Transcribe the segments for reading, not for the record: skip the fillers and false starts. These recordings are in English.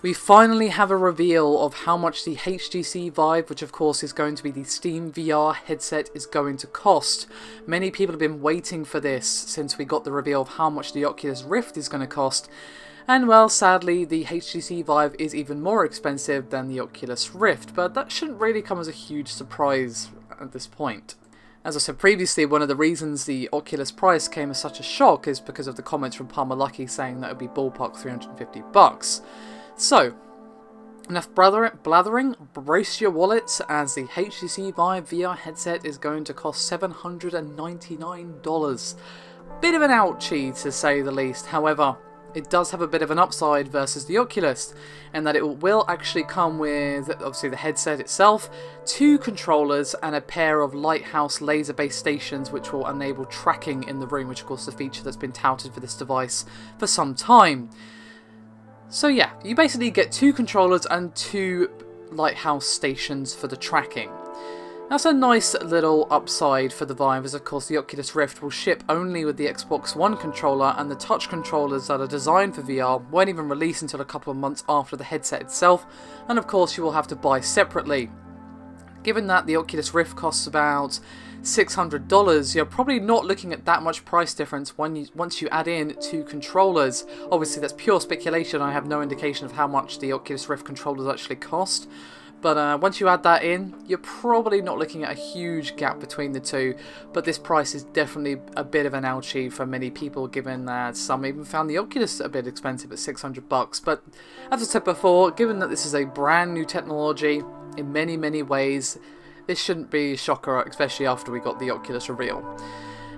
We finally have a reveal of how much the HTC Vive, which of course is going to be the Steam VR headset, is going to cost. Many people have been waiting for this since we got the reveal of how much the Oculus Rift is going to cost. And well, sadly, the HTC Vive is even more expensive than the Oculus Rift, but that shouldn't really come as a huge surprise at this point. As I said previously, one of the reasons the Oculus price came as such a shock is because of the comments from Palmer Luckey saying that it would be ballpark $350. So, enough blathering, brace your wallets as the HTC Vive VR headset is going to cost $799. Bit of an ouchie to say the least. However, it does have a bit of an upside versus the Oculus, in that it will actually come with, obviously, the headset itself, 2 controllers and a pair of lighthouse laser-based stations which will enable tracking in the room, which of course is a feature that's been touted for this device for some time. So yeah, you basically get 2 controllers and 2 lighthouse stations for the tracking. That's a nice little upside for the Vive, as of course the Oculus Rift will ship only with the Xbox One controller, and the touch controllers that are designed for VR won't even release until a couple of months after the headset itself, and of course you will have to buy separately. Given that the Oculus Rift costs about $600, you're probably not looking at that much price difference once you add in 2 controllers. Obviously that's pure speculation, I have no indication of how much the Oculus Rift controllers actually cost. But once you add that in, you're probably not looking at a huge gap between the two. But this price is definitely a bit of an ouchie for many people, given that some even found the Oculus a bit expensive at $600. But as I said before, given that this is a brand new technology in many ways, this shouldn't be a shocker, especially after we got the Oculus reveal.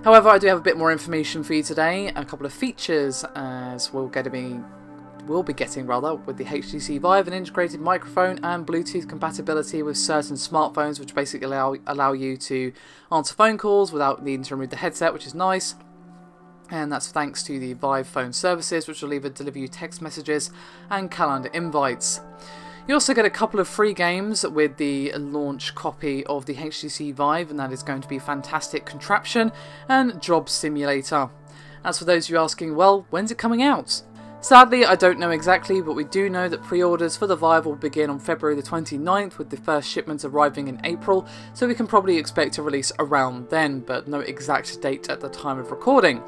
However, I do have a bit more information for you today, a couple of features, as we'll be getting with the HTC Vive, an integrated microphone and Bluetooth compatibility with certain smartphones, which basically allow you to answer phone calls without needing to remove the headset, which is nice. And that's thanks to the Vive phone services, which will either deliver you text messages and calendar invites. You also get a couple of free games with the launch copy of the HTC Vive, and that is going to be Fantastic Contraption and Job Simulator. As for those of you asking, well, when's it coming out? Sadly, I don't know exactly, but we do know that pre-orders for the Vive will begin on February the 29th, with the first shipments arriving in April, so we can probably expect a release around then, but no exact date at the time of recording.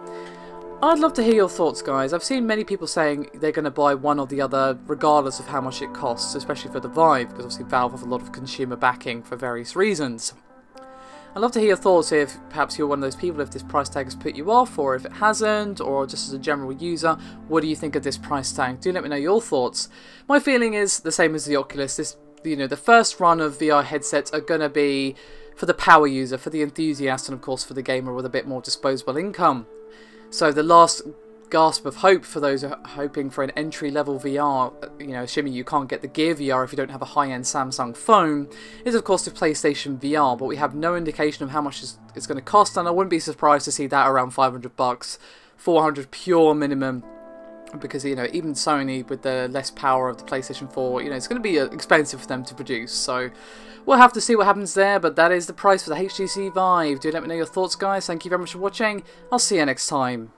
I'd love to hear your thoughts, guys. I've seen many people saying they're going to buy one or the other regardless of how much it costs, especially for the Vive, because obviously Valve have a lot of consumer backing for various reasons. I'd love to hear your thoughts if perhaps you're one of those people, if this price tag has put you off, or if it hasn't, or just as a general user, what do you think of this price tag? Do let me know your thoughts. My feeling is the same as the Oculus. The first run of VR headsets are going to be for the power user, for the enthusiast, and of course for the gamer with a bit more disposable income. So the last gasp of hope for those hoping for an entry-level VR, assuming you can't get the Gear VR if you don't have a high-end Samsung phone, is of course the PlayStation VR, but we have no indication of how much it's going to cost, and I wouldn't be surprised to see that around $500, $400 pure minimum, because even Sony with the less power of the PlayStation 4, it's going to be expensive for them to produce. So we'll have to see what happens there, but that is the price for the HTC Vive. Do let me know your thoughts, guys. Thank you very much for watching. I'll see you next time.